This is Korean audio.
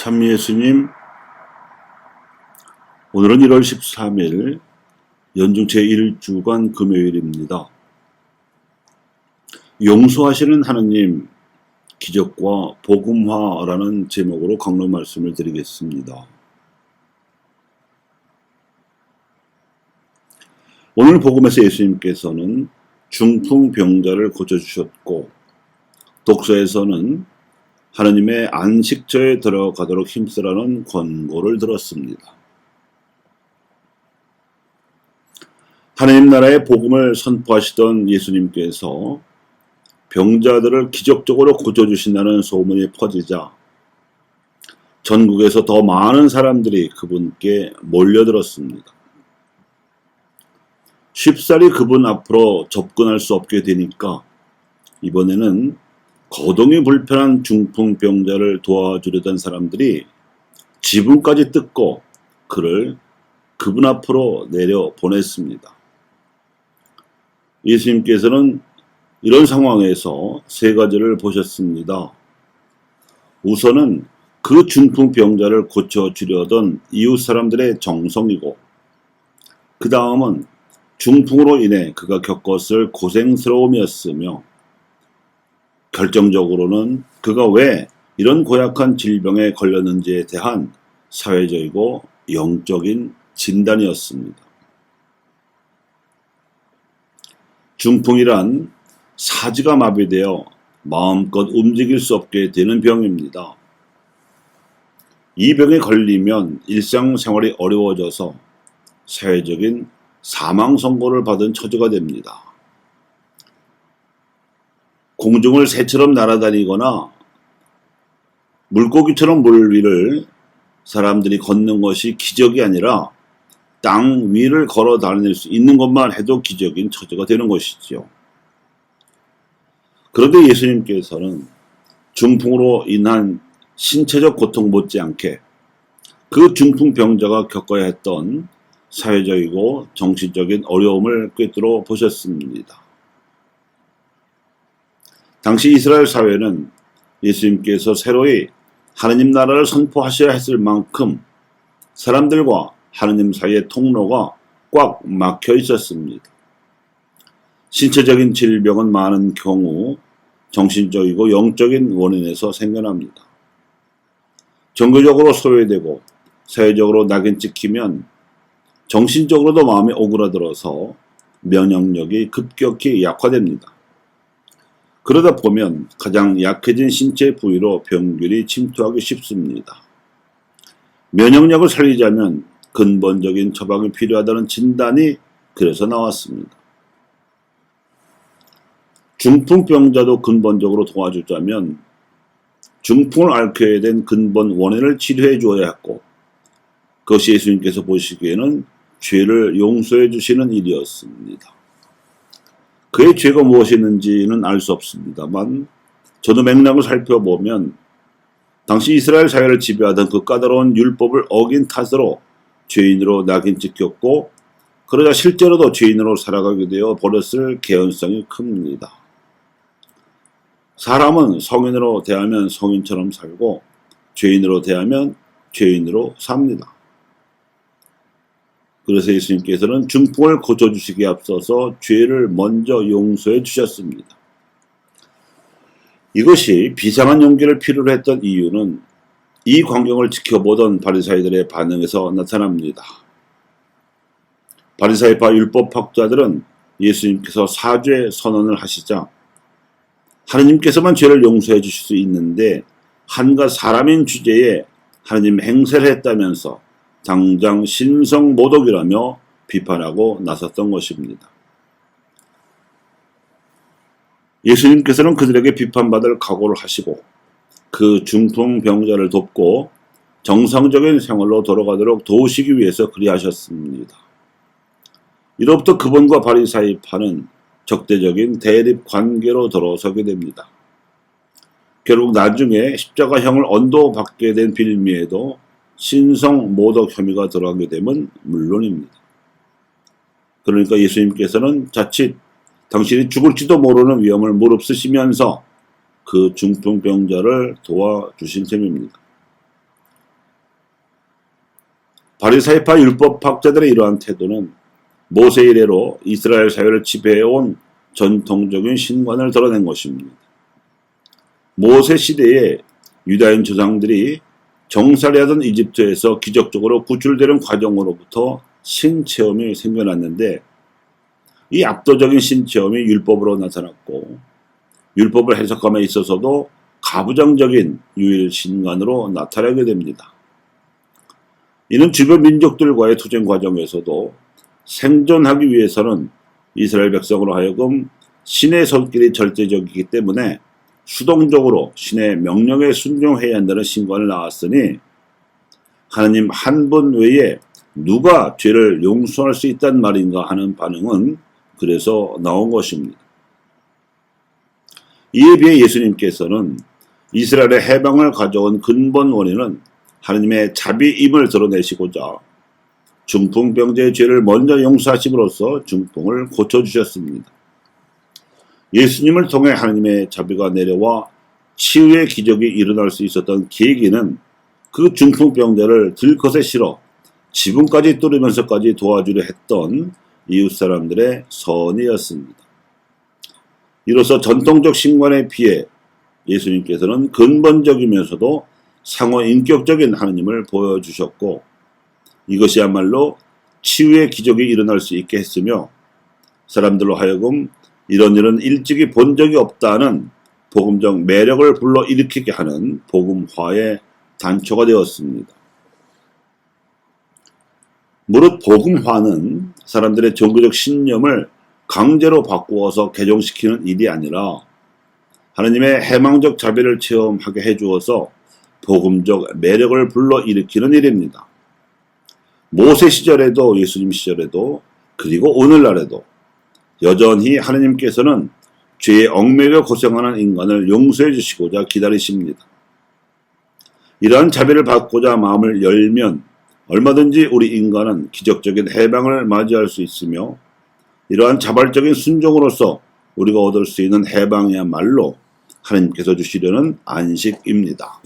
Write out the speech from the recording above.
참 예수님, 오늘은 1월 13일 연중 제1주간 금요일입니다. 용서하시는 하느님, 기적과 복음화라는 제목으로 강론 말씀을 드리겠습니다. 오늘 복음에서 예수님께서는 중풍병자를 고쳐주셨고, 독서에서는 하느님의 안식처에 들어가도록 힘쓰라는 권고를 들었습니다. 하느님 나라의 복음을 선포하시던 예수님께서 병자들을 기적적으로 고쳐주신다는 소문이 퍼지자 전국에서 더 많은 사람들이 그분께 몰려들었습니다. 쉽사리 그분 앞으로 접근할 수 없게 되니까 이번에는 거동이 불편한 중풍병자를 도와주려던 사람들이 지붕까지 뜯고 그를 그분 앞으로 내려 보냈습니다. 예수님께서는 이런 상황에서 세 가지를 보셨습니다. 우선은 그 중풍병자를 고쳐주려던 이웃 사람들의 정성이고, 그 다음은 중풍으로 인해 그가 겪었을 고생스러움이었으며, 결정적으로는 그가 왜 이런 고약한 질병에 걸렸는지에 대한 사회적이고 영적인 진단이었습니다. 중풍이란 사지가 마비되어 마음껏 움직일 수 없게 되는 병입니다. 이 병에 걸리면 일상생활이 어려워져서 사회적인 사망 선고를 받은 처지가 됩니다. 공중을 새처럼 날아다니거나 물고기처럼 물 위를 사람들이 걷는 것이 기적이 아니라 땅 위를 걸어 다닐 수 있는 것만 해도 기적인 처지가 되는 것이지요. 그런데 예수님께서는 중풍으로 인한 신체적 고통 못지않게 그 중풍병자가 겪어야 했던 사회적이고 정신적인 어려움을 꿰뚫어 보셨습니다. 당시 이스라엘 사회는 예수님께서 새로이 하느님 나라를 선포하셔야 했을 만큼 사람들과 하느님 사이의 통로가 꽉 막혀 있었습니다. 신체적인 질병은 많은 경우 정신적이고 영적인 원인에서 생겨납니다. 종교적으로 소외되고 사회적으로 낙인 찍히면 정신적으로도 마음이 오그라들어서 면역력이 급격히 약화됩니다. 그러다 보면 가장 약해진 신체 부위로 병균이 침투하기 쉽습니다. 면역력을 살리자면 근본적인 처방이 필요하다는 진단이 그래서 나왔습니다. 중풍병자도 근본적으로 도와주자면 중풍을 앓게 된 근본 원인을 치료해 주어야 했고, 그것이 예수님께서 보시기에는 죄를 용서해 주시는 일이었습니다. 그의 죄가 무엇이었는지는 알 수 없습니다만, 저도 맥락을 살펴보면 당시 이스라엘 사회를 지배하던 그 까다로운 율법을 어긴 탓으로 죄인으로 낙인 찍혔고, 그러자 실제로도 죄인으로 살아가게 되어 버렸을 개연성이 큽니다. 사람은 성인으로 대하면 성인처럼 살고 죄인으로 대하면 죄인으로 삽니다. 그래서 예수님께서는 중풍을 고쳐주시기에 앞서서 죄를 먼저 용서해 주셨습니다. 이것이 비상한 용기를 필요로 했던 이유는 이 광경을 지켜보던 바리사이들의 반응에서 나타납니다. 바리사이파 율법학자들은 예수님께서 사죄 선언을 하시자 하느님께서만 죄를 용서해 주실 수 있는데 한갓 사람인 주제에 하느님 행세를 했다면서 당장 신성모독이라며 비판하고 나섰던 것입니다. 예수님께서는 그들에게 비판받을 각오를 하시고 그 중풍병자를 돕고 정상적인 생활로 돌아가도록 도우시기 위해서 그리하셨습니다. 이로부터 그분과 바리사이파는 적대적인 대립 관계로 들어서게 됩니다. 결국 나중에 십자가형을 언도받게 된 빌미에도 신성 모독 혐의가 들어가게 되면 물론입니다. 그러니까 예수님께서는 자칫 당신이 죽을지도 모르는 위험을 무릅쓰시면서 그 중풍병자를 도와주신 셈입니다. 바리사이파 율법학자들의 이러한 태도는 모세 이래로 이스라엘 사회를 지배해온 전통적인 신관을 드러낸 것입니다. 모세 시대에 유다인 조상들이 정살이 하던 이집트에서 기적적으로 구출되는 과정으로부터 신체험이 생겨났는데, 이 압도적인 신체험이 율법으로 나타났고, 율법을 해석함에 있어서도 가부장적인 유일신관으로 나타나게 됩니다. 이는 주변 민족들과의 투쟁 과정에서도 생존하기 위해서는 이스라엘 백성으로 하여금 신의 손길이 절대적이기 때문에 수동적으로 신의 명령에 순종해야 한다는 신관을 낳았으니, 하나님 한 분 외에 누가 죄를 용서할 수 있단 말인가 하는 반응은 그래서 나온 것입니다. 이에 비해 예수님께서는 이스라엘의 해방을 가져온 근본 원인은 하나님의 자비임을 드러내시고자 중풍병자의 죄를 먼저 용서하심으로써 중풍을 고쳐주셨습니다. 예수님을 통해 하나님의 자비가 내려와 치유의 기적이 일어날 수 있었던 계기는 그 중풍병자를 들것에 실어 지붕까지 뚫으면서까지 도와주려 했던 이웃 사람들의 선의였습니다. 이로써 전통적 신관에 비해 예수님께서는 근본적이면서도 상호인격적인 하나님을 보여주셨고, 이것이야말로 치유의 기적이 일어날 수 있게 했으며, 사람들로 하여금 이런 일은 일찍이 본 적이 없다는 복음적 매력을 불러일으키게 하는 복음화의 단초가 되었습니다. 무릇 복음화는 사람들의 종교적 신념을 강제로 바꾸어서 개종시키는 일이 아니라 하나님의 해망적 자비를 체험하게 해주어서 복음적 매력을 불러일으키는 일입니다. 모세 시절에도 예수님 시절에도 그리고 오늘날에도 여전히 하나님께서는 죄에 얽매여 고생하는 인간을 용서해 주시고자 기다리십니다. 이러한 자비를 받고자 마음을 열면 얼마든지 우리 인간은 기적적인 해방을 맞이할 수 있으며, 이러한 자발적인 순종으로서 우리가 얻을 수 있는 해방이야말로 하나님께서 주시려는 안식입니다.